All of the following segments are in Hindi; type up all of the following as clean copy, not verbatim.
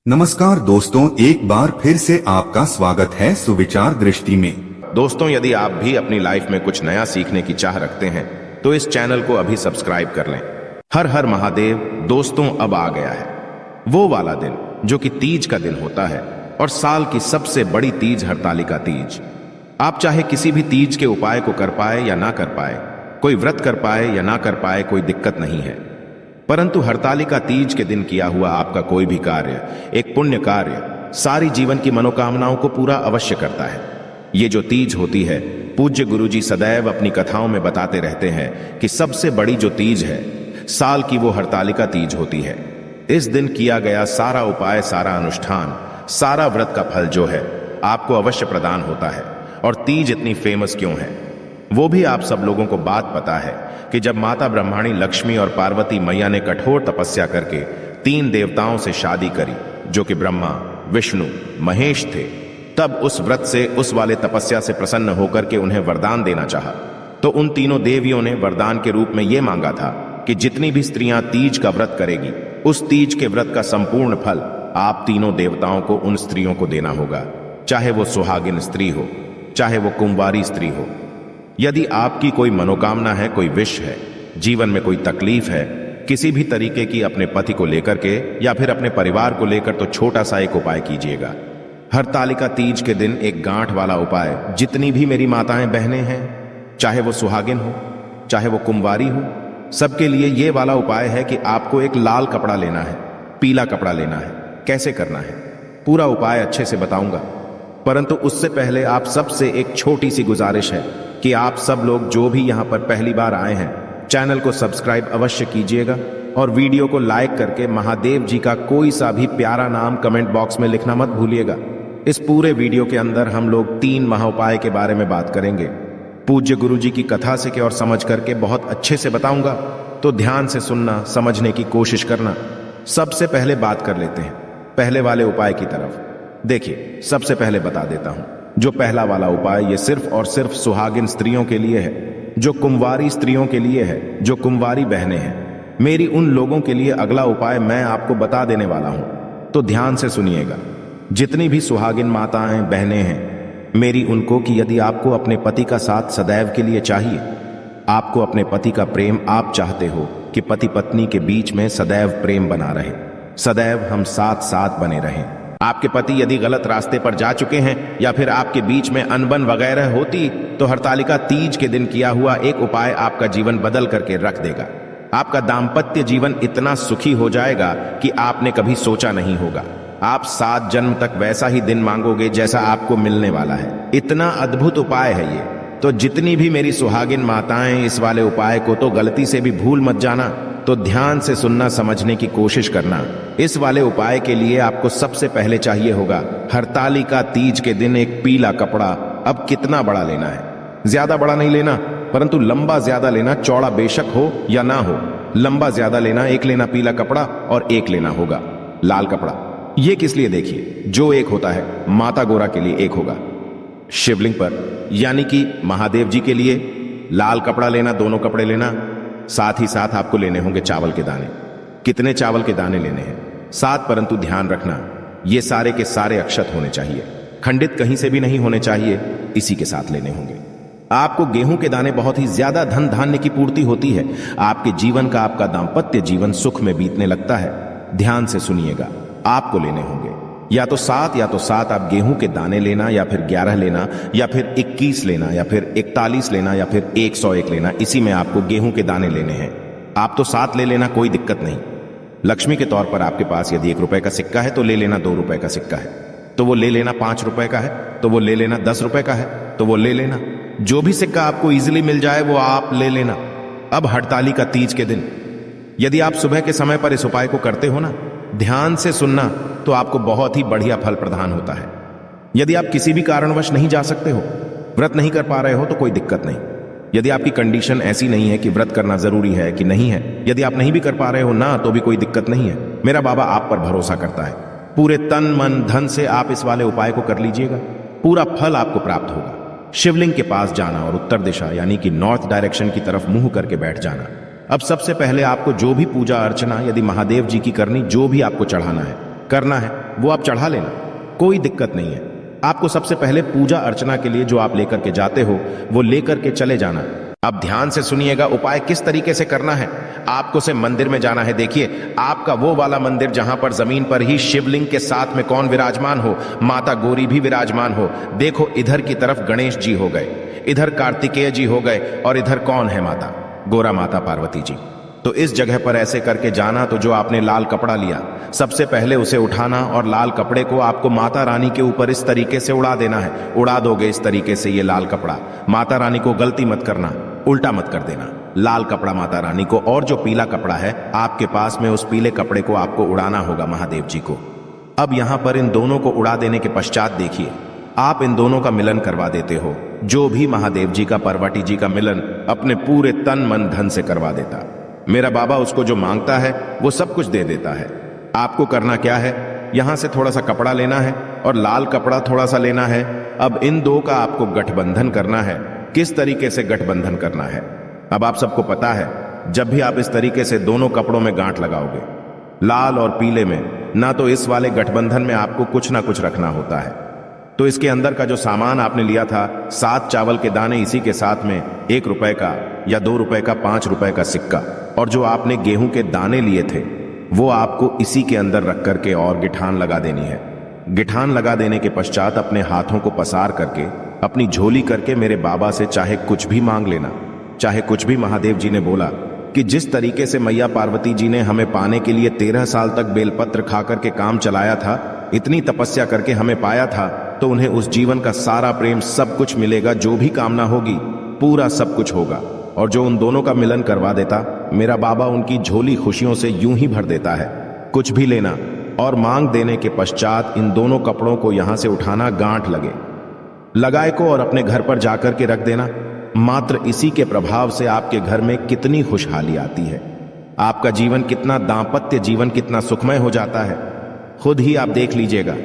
नमस्कार दोस्तों, एक बार फिर से आपका स्वागत है सुविचार दृष्टि में। दोस्तों, यदि आप भी अपनी लाइफ में कुछ नया सीखने की चाह रखते हैं तो इस चैनल को अभी सब्सक्राइब कर लें। हर हर महादेव। दोस्तों, अब आ गया है वो वाला दिन जो कि तीज का दिन होता है और साल की सबसे बड़ी तीज हरतालिका तीज। आप चाहे किसी भी तीज के उपाय को कर पाए या ना कर पाए, कोई व्रत कर पाए या ना कर पाए, कोई दिक्कत नहीं है, परंतु हरतालिका तीज के दिन किया हुआ आपका कोई भी कार्य, एक पुण्य कार्य, सारी जीवन की मनोकामनाओं को पूरा अवश्य करता है। ये जो तीज होती है, पूज्य गुरुजी सदैव अपनी कथाओं में बताते रहते हैं कि सबसे बड़ी जो तीज है साल की, वो हरतालिका तीज होती है। इस दिन किया गया सारा उपाय, सारा अनुष्ठान, सारा व्रत का फल जो है आपको अवश्य प्रदान होता है। और तीज इतनी फेमस क्यों है वो भी आप सब लोगों को बात पता है कि जब माता ब्रह्माणी लक्ष्मी और पार्वती मैया ने कठोर तपस्या करके 3 देवताओं से शादी करी, जो कि ब्रह्मा, विष्णु, महेश थे, तब उस व्रत से, उस वाले तपस्या से प्रसन्न होकर के उन्हें वरदान देना चाहा। तो उन तीनों देवियों ने वरदान के रूप में यह मांगा था कि जितनी भी स्त्रियां तीज का व्रत करेगी, उस तीज के व्रत का संपूर्ण फल आप तीनों देवताओं को उन स्त्रियों को देना होगा, चाहे वो सुहागिन स्त्री हो, चाहे वो कुंवारी स्त्री हो। यदि आपकी कोई मनोकामना है, कोई विश है, जीवन में कोई तकलीफ है, किसी भी तरीके की, अपने पति को लेकर के या फिर अपने परिवार को लेकर, तो छोटा सा एक उपाय कीजिएगा। हरतालिका तीज के दिन एक गांठ वाला उपाय जितनी भी मेरी माताएं बहनें हैं, चाहे वो सुहागिन हो, चाहे वो कुंवारी हो, सबके लिए ये वाला उपाय है कि आपको एक लाल कपड़ा लेना है, पीला कपड़ा लेना है। कैसे करना है पूरा उपाय अच्छे से बताऊंगा, परंतु उससे पहले आप सबसे एक छोटी सी गुजारिश है कि आप सब लोग जो भी यहां पर पहली बार आए हैं, चैनल को सब्सक्राइब अवश्य कीजिएगा और वीडियो को लाइक करके महादेव जी का कोई सा भी प्यारा नाम कमेंट बॉक्स में लिखना मत भूलिएगा। इस पूरे वीडियो के अंदर हम लोग 3 महाउपाय के बारे में बात करेंगे। पूज्य गुरु जी की कथा से के और समझ करके बहुत अच्छे से बताऊंगा, तो ध्यान से सुनना, समझने की कोशिश करना। सबसे पहले बात कर लेते हैं पहले वाले उपाय की तरफ। देखिए, सबसे पहले बता देता हूं, जो पहला वाला उपाय ये सिर्फ और सिर्फ सुहागिन स्त्रियों के लिए है, जो कुंवारी स्त्रियों के लिए है, जो कुंवारी बहनें हैं। मेरी उन लोगों के लिए अगला उपाय मैं आपको बता देने वाला हूं, तो ध्यान से सुनिएगा। जितनी भी सुहागिन माताएं बहनें हैं, मेरी उनको कि यदि आपको अपने पति का साथ सदैव के लिए चाहिए, आपको अपने पति का प्रेम, आप चाहते हो कि पति पत्नी के बीच में सदैव प्रेम बना रहे, सदैव हम साथ साथ बने रहें। आपके पति यदि गलत रास्ते पर जा चुके हैं या फिर आपके बीच में अनबन वगैरह होती, तो हरतालिका तीज के दिन किया हुआ एक उपाय आपका जीवन बदल करके रख देगा। आपका दाम्पत्य जीवन इतना सुखी हो जाएगा कि आपने कभी सोचा नहीं होगा। आप 7 जन्म तक वैसा ही दिन मांगोगे जैसा आपको मिलने वाला है। इतना अद्भुत उपाय है ये। तो जितनी भी मेरी सुहागिन माताएं इस वाले उपाय को तो गलती से भी भूल मत जाना, तो ध्यान से सुनना, समझने की कोशिश करना। इस वाले उपाय के लिए आपको सबसे पहले चाहिए होगा हरतालिका तीज के दिन एक पीला कपड़ा। अब कितना बड़ा लेना है? ज्यादा बड़ा नहीं लेना, परंतु लंबा ज्यादा लेना, चौड़ा बेशक हो या ना हो, लंबा ज्यादा लेना। एक लेना पीला कपड़ा और एक लेना होगा लाल कपड़ा। ये किस लिए? देखिए, जो एक होता है माता गोरा के लिए, एक होगा शिवलिंग पर, यानी कि महादेव जी के लिए लाल कपड़ा लेना, दोनों कपड़े लेना। साथ ही साथ आपको लेने होंगे चावल के दाने। कितने चावल के दाने लेने हैं? 7, परंतु ध्यान रखना, ये सारे के सारे अक्षत होने चाहिए, खंडित कहीं से भी नहीं होने चाहिए, इसी के साथ लेने होंगे। आपको गेहूं के दाने बहुत ही ज्यादा धन धान्य की पूर्ति होती है। आपके जीवन का, आपका दाम्पत्य जीवन सुख में बीतने लगता है। ध्यान से सुनिएगा, आपको लेने होंगे या तो 7 आप गेहूं के दाने लेना, या फिर 11 लेना, या फिर 21 लेना, या फिर 41 लेना, या फिर 101 लेना। इसी में आपको गेहूं के दाने लेने हैं। आप तो 7 ले लेना, कोई दिक्कत नहीं। लक्ष्मी के तौर पर आपके पास यदि 1 रुपए का सिक्का है तो ले लेना, 2 रुपए का सिक्का है तो वो ले लेना, 5 रुपए का है तो वो ले लेना, 10 रुपए का है तो वो ले लेना। जो भी सिक्का आपको इजीली मिल जाए वो आप ले लेना। अब हरतालिका तीज के दिन यदि आप सुबह के समय पर इस उपाय को करते हो ना, ध्यान से सुनना, तो आपको बहुत ही बढ़िया फल प्रदान होता है। यदि आप किसी भी कारणवश नहीं जा सकते हो, व्रत नहीं कर पा रहे हो, तो कोई दिक्कत नहीं। यदि आपकी कंडीशन ऐसी नहीं है कि व्रत करना जरूरी है कि नहीं है, यदि आप नहीं भी कर पा रहे हो ना, तो भी कोई दिक्कत नहीं है। मेरा बाबा आप पर भरोसा करता है। पूरे तन मन धन से आप इस वाले उपाय को कर लीजिएगा, पूरा फल आपको प्राप्त होगा। शिवलिंग के पास जाना और उत्तर दिशा यानी कि नॉर्थ डायरेक्शन की तरफ मुंह करके बैठ जाना। अब सबसे पहले आपको जो भी पूजा अर्चना यदि महादेव जी की करनी, जो भी आपको चढ़ाना है, करना है वो आप चढ़ा लेना, कोई दिक्कत नहीं है। आपको सबसे पहले पूजा अर्चना के लिए जो आप लेकर के जाते हो वो लेकर के चले जाना। अब ध्यान से सुनिएगा उपाय किस तरीके से करना है। आपको से मंदिर में जाना है। देखिए आपका वो वाला मंदिर जहां पर जमीन पर ही शिवलिंग के साथ में कौन विराजमान हो, माता गौरी भी विराजमान हो। देखो इधर की तरफ गणेश जी हो गए, इधर कार्तिकेय जी हो गए और इधर कौन है, माता गोरा माता पार्वती जी। तो इस जगह पर ऐसे करके जाना। तो जो आपने लाल कपड़ा लिया सबसे पहले उसे उठाना और लाल कपड़े को आपको माता रानी के ऊपर इस तरीके से उड़ा देना है। उड़ा दोगे इस तरीके से ये लाल कपड़ा, माता रानी को गलती मत करना, उल्टा मत कर देना। लाल कपड़ा माता रानी को, और जो पीला कपड़ा है आपके पास में उस पीले कपड़े को आपको उड़ाना होगा महादेव जी को। अब यहां पर इन दोनों को उड़ा देने के पश्चात देखिए आप इन दोनों का मिलन करवा देते हो। जो भी महादेव जी का पार्वती जी का मिलन अपने पूरे तन मन धन से करवा देता। मेरा बाबा उसको जो मांगता है वो सब कुछ दे देता है। आपको करना क्या है, यहां से थोड़ा सा कपड़ा लेना है और लाल कपड़ा थोड़ा सा लेना है। अब इन दो का आपको गठबंधन करना है। किस तरीके से गठबंधन करना है अब आप सबको पता है। जब भी आप इस तरीके से दोनों कपड़ों में गांठ लगाओगे, लाल और पीले में, ना तो इस वाले गठबंधन में आपको कुछ ना कुछ रखना होता है। तो इसके अंदर का जो सामान आपने लिया था 7 चावल के दाने, इसी के साथ में 1 रुपए का या 2 रुपए का 5 रुपए का सिक्का, और जो आपने गेहूं के दाने लिए थे वो आपको इसी के अंदर रख करके और गिठान लगा देनी है। गिठान लगा देने के पश्चात अपने हाथों को पसार करके अपनी झोली करके मेरे बाबा से चाहे कुछ भी मांग लेना। चाहे कुछ भी, महादेव जी ने बोला कि जिस तरीके से मैया पार्वती जी ने हमें पाने के लिए 13 साल तक बेलपत्र खा करके काम चलाया था, इतनी तपस्या करके हमें पाया था, तो उन्हें उस जीवन का सारा प्रेम सब कुछ मिलेगा। जो भी कामना होगी पूरा सब कुछ होगा। और जो उन दोनों का मिलन करवा देता, मेरा बाबा उनकी झोली खुशियों से यूं ही भर देता है। कुछ भी लेना और मांग देने के पश्चात इन दोनों कपड़ों को यहां से उठाना, गांठ लगाए को और अपने घर पर जाकर के रख देना। मात्र इसी के प्रभाव से आपके घर में कितनी खुशहाली आती है, आपका जीवन कितना, दांपत्य जीवन कितना सुखमय हो जाता है, खुद ही आप देख लीजिएगा।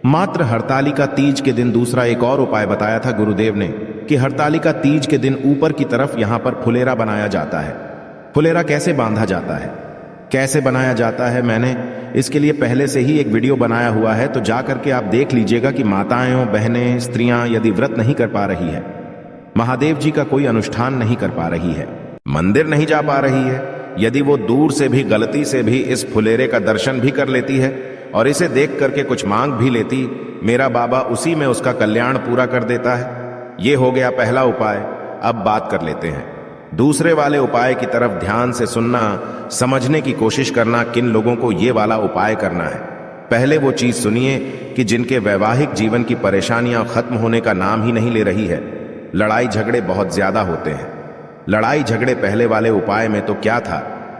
मात्र हरतालिका तीज के दिन दूसरा एक और उपाय बताया था गुरुदेव ने कि हरतालिका तीज के दिन ऊपर की तरफ यहां पर फुलेरा बनाया जाता है। फुलेरा कैसे बांधा जाता है, कैसे बनाया जाता है, मैंने इसके लिए पहले से ही एक वीडियो बनाया हुआ है, तो जाकर के आप देख लीजिएगा कि माताएं, बहनें, स्त्रियां यदि व्रत नहीं कर पा रही है, महादेव जी का कोई अनुष्ठान नहीं कर पा रही है, मंदिर नहीं जा पा रही है, यदि वो दूर से भी गलती से भी इस फुलेरे का दर्शन भी कर लेती है और इसे देख करके कुछ मांग भी लेती, मेरा बाबा उसी में उसका कल्याण पूरा कर देता है। ये हो गया पहला उपाय। अब बात कर लेते हैं दूसरे वाले उपाय की तरफ। ध्यान से सुनना, समझने की कोशिश करना किन लोगों को ये वाला उपाय करना है। पहले वो चीज सुनिए कि जिनके वैवाहिक जीवन की परेशानियां खत्म होने का नाम ही नहीं ले रही है, लड़ाई झगड़े बहुत ज्यादा होते हैं। लड़ाई झगड़े पहले वाले उपाय में तो क्या था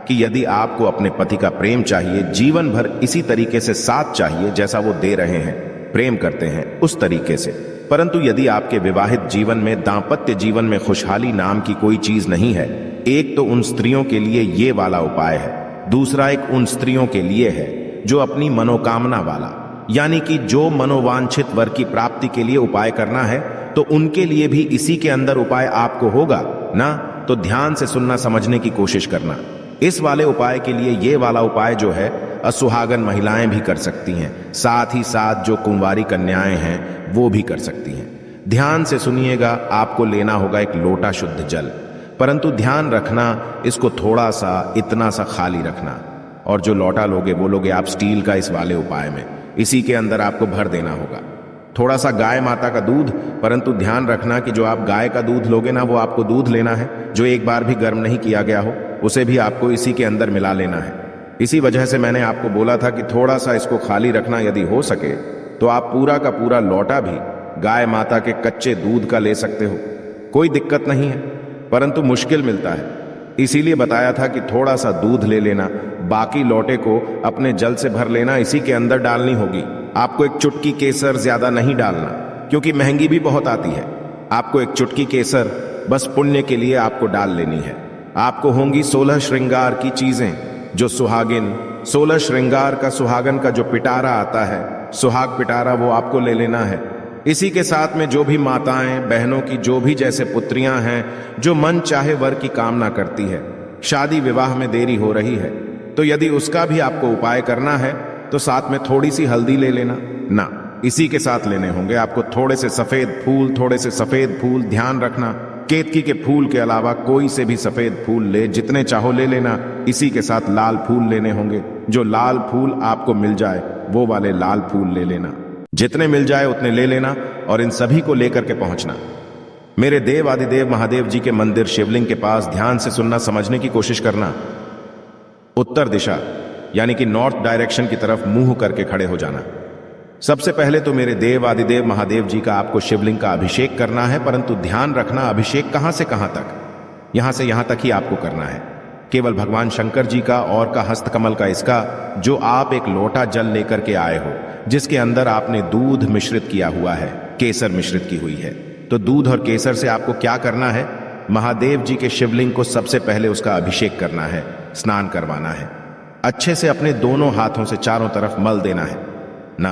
कि यदि आपको अपने पति का प्रेम चाहिए, जीवन भर इसी तरीके से साथ चाहिए जैसा वो दे रहे हैं, प्रेम करते हैं उस तरीके से, परंतु यदि आपके विवाहित जीवन में, दांपत्य जीवन में खुशहाली नाम की कोई चीज नहीं है, एक तो उन स्त्रियों के लिए ये वाला उपाय है, दूसरा एक उन स्त्रियों के लिए है जो अपनी मनोकामना वाला, यानी कि जो मनोवांछित वर की प्राप्ति के लिए उपाय करना है, तो उनके लिए भी इसी के अंदर उपाय आपको होगा ना। तो ध्यान से सुनना, समझने की कोशिश करना। इस वाले उपाय के लिए ये वाला उपाय जो है असुहागन महिलाएं भी कर सकती हैं, साथ ही साथ जो कुंवारी कन्याएं हैं वो भी कर सकती हैं। ध्यान से सुनिएगा, आपको लेना होगा एक लोटा शुद्ध जल, परंतु ध्यान रखना इसको थोड़ा सा, इतना सा खाली रखना, और जो लोटा लोगे वो लोगे आप स्टील का इस वाले उपाय में, इसी के अंदर आपको भर देना होगा थोड़ा सा गाय माता का दूध। परंतु ध्यान रखना कि जो आप गाय का दूध लोगे ना, वो आपको दूध लेना है जो एक बार भी गर्म नहीं किया गया हो, उसे भी आपको इसी के अंदर मिला लेना है। इसी वजह से मैंने आपको बोला था कि थोड़ा सा इसको खाली रखना, यदि हो सके तो आप पूरा का पूरा लोटा भी गाय माता के कच्चे दूध का ले सकते हो, कोई दिक्कत नहीं है, परंतु मुश्किल मिलता है, इसीलिए बताया था कि थोड़ा सा दूध ले लेना, बाकी लोटे को अपने जल से भर लेना, इसी के अंदर डालनी होगी। आपको एक चुटकी केसर, ज्यादा नहीं डालना क्योंकि महंगी भी बहुत आती है। आपको एक चुटकी केसर बस पुण्य के लिए आपको डाल लेनी है। आपको होंगी 16 श्रृंगार की चीजें, जो सुहागिन, 16 श्रृंगार का सुहागन का जो पिटारा आता है, सुहाग पिटारा, वो आपको ले लेना है। इसी के साथ में जो भी माताएं, बहनों की जो भी जैसे पुत्रियां हैं, जो मन चाहे वर की कामना करती है, शादी विवाह में देरी हो रही है, तो यदि उसका भी आपको उपाय करना है तो साथ में थोड़ी सी हल्दी ले लेना ना, इसी के साथ लेने होंगे आपको थोड़े से सफेद फूल, थोड़े से सफेद फूल। ध्यान रखना, केतकी के फूल के अलावा कोई से भी सफेद फूल ले, जितने चाहो ले लेना। इसी के साथ लाल फूल लेने होंगे, जो लाल फूल आपको मिल जाए वो वाले लाल फूल ले लेना। जितने मिल जाए उतने ले लेना और इन सभी को लेकर के पहुंचना मेरे देव आदिदेव महादेव जी के मंदिर शिवलिंग के पास। ध्यान से सुनना, समझने की कोशिश करना। उत्तर दिशा यानी कि नॉर्थ डायरेक्शन की तरफ मुंह करके खड़े हो जाना। सबसे पहले तो मेरे देव आदिदेव महादेव जी का आपको शिवलिंग का अभिषेक करना है, परंतु ध्यान रखना अभिषेक कहां से कहां तक, यहां से यहां तक ही आपको करना है। केवल भगवान शंकर जी का और का हस्तकमल का इसका, जो आप एक लोटा जल लेकर के आए हो, जिसके अंदर आपने दूध मिश्रित किया हुआ है, केसर मिश्रित की हुई है। तो दूध और केसर से आपको क्या करना है, महादेव जी के शिवलिंग को सबसे पहले उसका अभिषेक करना है, स्नान करवाना है। अच्छे से अपने दोनों हाथों से चारों तरफ मल देना है ना,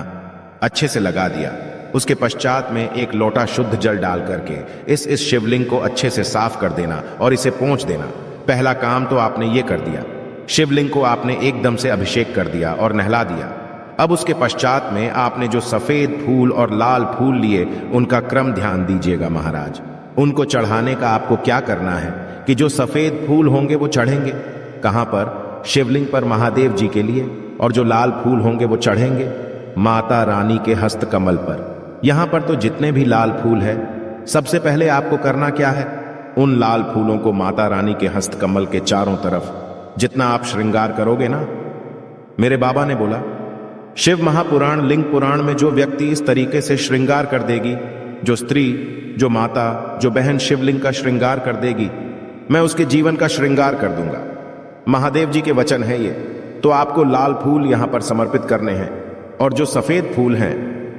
अच्छे से लगा दिया। उसके पश्चात में एक लोटा शुद्ध जल डाल करके इस शिवलिंग को अच्छे से साफ कर देना और इसे पोंछ देना। पहला काम तो आपने ये कर दिया, शिवलिंग को आपने एकदम से अभिषेक कर दिया और नहला दिया। अब उसके पश्चात में आपने जो सफेद फूल और लाल फूल लिए, उनका क्रम ध्यान दीजिएगा महाराज। उनको चढ़ाने का आपको क्या करना है कि जो सफेद फूल होंगे वो चढ़ेंगे कहां पर, शिवलिंग पर महादेव जी के लिए, और जो लाल फूल होंगे वो चढ़ेंगे माता रानी के हस्त कमल पर। यहां पर तो जितने भी लाल फूल है, सबसे पहले आपको करना क्या है, उन लाल फूलों को माता रानी के हस्त कमल के चारों तरफ जितना आप श्रृंगार करोगे ना, मेरे बाबा ने बोला शिव महापुराण लिंग पुराण में जो व्यक्ति इस तरीके से श्रृंगार कर देगी, जो स्त्री, जो माता, जो बहन शिवलिंग का श्रृंगार कर देगी, मैं उसके जीवन का श्रृंगार कर दूंगा। महादेव जी के वचन है ये। तो आपको लाल फूल यहां पर समर्पित करने हैं, और जो सफेद फूल हैं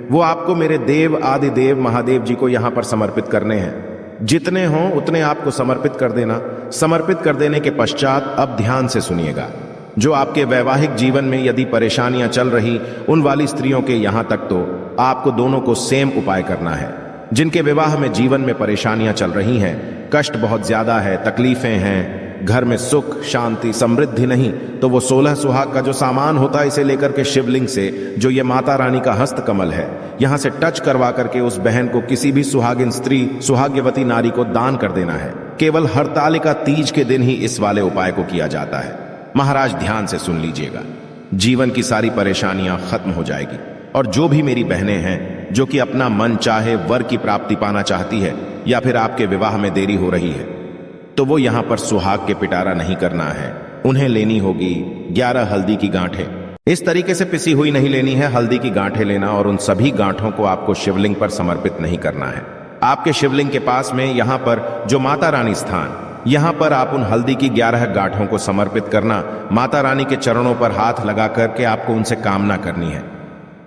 वो आपको मेरे देव आदिदेव महादेव जी को यहां पर समर्पित करने हैं। जितने हों उतने आपको समर्पित कर देना। समर्पित कर देने के पश्चात अब ध्यान से सुनिएगा, जो आपके वैवाहिक जीवन में यदि परेशानियां चल रही, उन वाली स्त्रियों के यहां तक तो आपको दोनों को सेम उपाय करना है। जिनके विवाह में जीवन में परेशानियां चल रही हैं, कष्ट बहुत ज्यादा है, तकलीफें हैं, घर में सुख शांति समृद्धि नहीं, तो वो 16 सुहाग का जो सामान होता है, इसे लेकर के शिवलिंग से, जो ये माता रानी का हस्त कमल है, यहां से टच करवा करके उस बहन को, किसी भी सुहागिन स्त्री, सुहाग्यवती नारी को दान कर देना है। केवल हरतालिका तीज के दिन ही इस वाले उपाय को किया जाता है। महाराज ध्यान से सुन लीजिएगा, जीवन की सारी परेशानियां खत्म हो जाएगी। और जो भी मेरी बहनें हैं जो कि अपना मन चाहे वर की प्राप्ति पाना चाहती है, या फिर आपके विवाह में देरी हो रही है, तो वो यहां पर सुहाग के पिटारा नहीं करना है। उन्हें लेनी होगी 11 हल्दी की गांठें। इस तरीके से पिसी हुई नहीं लेनी है, हल्दी की गांठें लेना, और उन सभी गांठों को आपको शिवलिंग पर समर्पित नहीं करना है। आपके शिवलिंग के पास में यहां पर जो माता रानी स्थान, यहां पर आप उन हल्दी की 11 गांठों को समर्पित करना। माता रानी के चरणों पर हाथ लगा करके आपको उनसे कामना करनी है।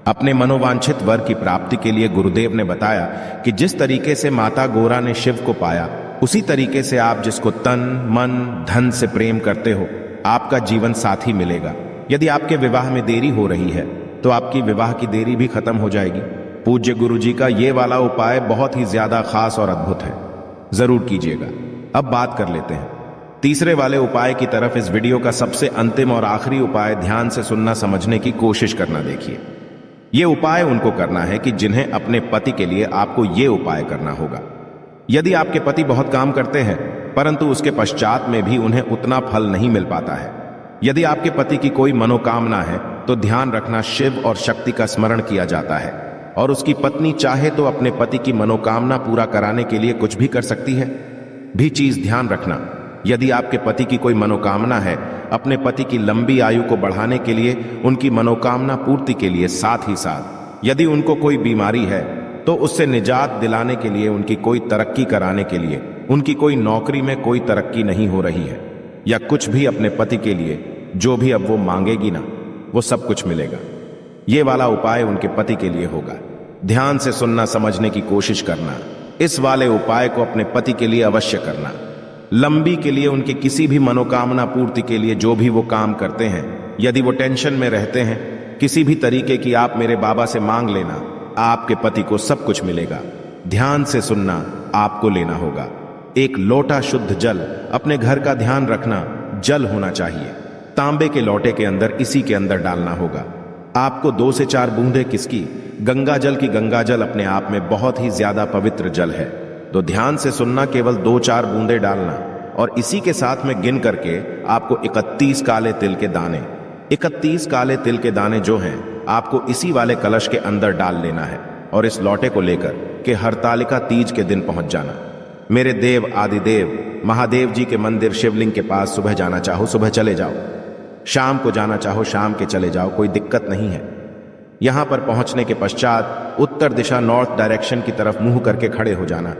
अपने मनोवांछित वर की प्राप्ति के लिए गुरुदेव ने बताया कि जिस तरीके से माता गोरा ने शिव को पाया, उसी तरीके से आप जिसको तन मन धन से प्रेम करते हो, आपका जीवन साथी मिलेगा। यदि आपके विवाह में देरी हो रही है, तो आपकी विवाह की देरी भी खत्म हो जाएगी। पूज्य गुरु जी का ये वाला उपाय बहुत ही ज्यादा खास और अद्भुत है, जरूर कीजिएगा। अब बात कर लेते हैं तीसरे वाले उपाय की तरफ। इस वीडियो का सबसे अंतिम और आखिरी उपाय, ध्यान से सुनना, समझने की कोशिश करना। देखिए, यह उपाय उनको करना है कि जिन्हें अपने पति के लिए आपको यह उपाय करना होगा। यदि आपके पति बहुत काम करते हैं, परंतु उसके पश्चात में भी उन्हें उतना फल नहीं मिल पाता है, यदि आपके पति की कोई मनोकामना है, तो ध्यान रखना शिव और शक्ति का स्मरण किया जाता है, और उसकी पत्नी चाहे तो अपने पति की मनोकामना पूरा कराने के लिए कुछ भी कर सकती है। भी चीज ध्यान रखना, यदि आपके पति की कोई मनोकामना है, अपने पति की लंबी आयु को बढ़ाने के लिए, उनकी मनोकामना पूर्ति के लिए, साथ ही साथ यदि उनको कोई बीमारी है तो उससे निजात दिलाने के लिए, उनकी कोई तरक्की कराने के लिए, उनकी कोई नौकरी में कोई तरक्की नहीं हो रही है, या कुछ भी अपने पति के लिए जो भी अब वो मांगेगी ना, वो सब कुछ मिलेगा। ये वाला उपाय उनके पति के लिए होगा। ध्यान से सुनना, समझने की कोशिश करना। इस वाले उपाय को अपने पति के लिए अवश्य करना। लंबी के लिए, उनके किसी भी मनोकामना पूर्ति के लिए जो भी वो काम करते हैं, यदि वो टेंशन में रहते हैं, किसी भी तरीके की, आप मेरे बाबा से मांग लेना, आपके पति को सब कुछ मिलेगा। ध्यान से सुनना, आपको लेना होगा एक लोटा शुद्ध जल। अपने घर का ध्यान रखना, जल होना चाहिए, तांबे के लोटे के अंदर, इसी के अंदर डालना होगा। आपको 2 से 4 बूंदे किसकी, गंगा जल की। गंगा जल अपने आप में बहुत ही ज्यादा पवित्र जल है, तो ध्यान से सुनना। केवल 2-4 बूंदे डालना और इसी के साथ में गिन करके आपको 31 काले तिल के दाने, 31 काले तिल के दाने जो हैं आपको इसी वाले कलश के अंदर डाल लेना है और इस लौटे को लेकर के हरतालिका तीज के दिन पहुंच जाना। मेरे देव आदिदेव महादेव जी के मंदिर शिवलिंग के पास सुबह जाना चाहो सुबह चले जाओ, शाम को जाना चाहो शाम के चले जाओ, कोई दिक्कत नहीं है। यहां पर पहुंचने के पश्चात उत्तर दिशा नॉर्थ डायरेक्शन की तरफ मुंह करके खड़े हो जाना।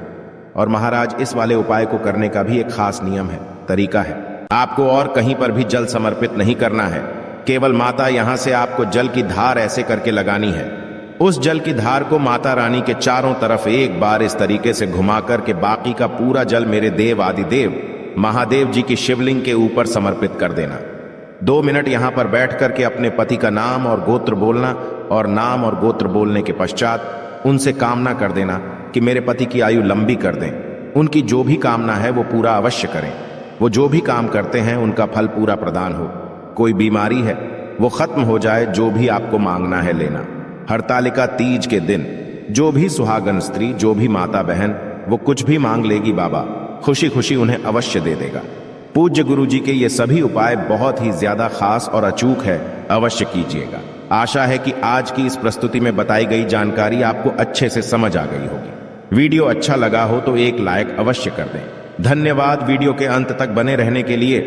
और महाराज इस वाले उपाय को करने का भी एक खास नियम है, तरीका है। आपको और कहीं पर भी जल समर्पित नहीं करना है, केवल माता यहां से आपको जल की धार ऐसे करके लगानी है। उस जल की धार को माता रानी के चारों तरफ एक बार इस तरीके से घुमा कर के बाकी का पूरा जल मेरे देव आदिदेव महादेव जी की शिवलिंग के ऊपर समर्पित कर देना। 2 मिनट यहां पर बैठ करके अपने पति का नाम और गोत्र बोलना और नाम और गोत्र बोलने के पश्चात उनसे कामना कर देना कि मेरे पति की आयु लंबी कर दें। उनकी जो भी कामना है वो पूरा अवश्य करें। वो जो भी काम करते हैं उनका फल पूरा प्रदान हो। कोई बीमारी है वो खत्म हो जाए, जो भी आपको मांगना है लेना। हरतालिका तीज के दिन जो भी सुहागन स्त्री, जो भी माता बहन, वो कुछ भी मांग लेगी, बाबा खुशी खुशी उन्हें अवश्य दे देगा। पूज्य गुरु जी के ये सभी उपाय बहुत ही ज्यादा खास और अचूक है, अवश्य कीजिएगा। आशा है कि आज की इस प्रस्तुति में बताई गई जानकारी आपको अच्छे से समझ आ गई होगी। वीडियो अच्छा लगा हो तो एक लाइक अवश्य कर दें। धन्यवाद वीडियो के अंत तक बने रहने के लिए।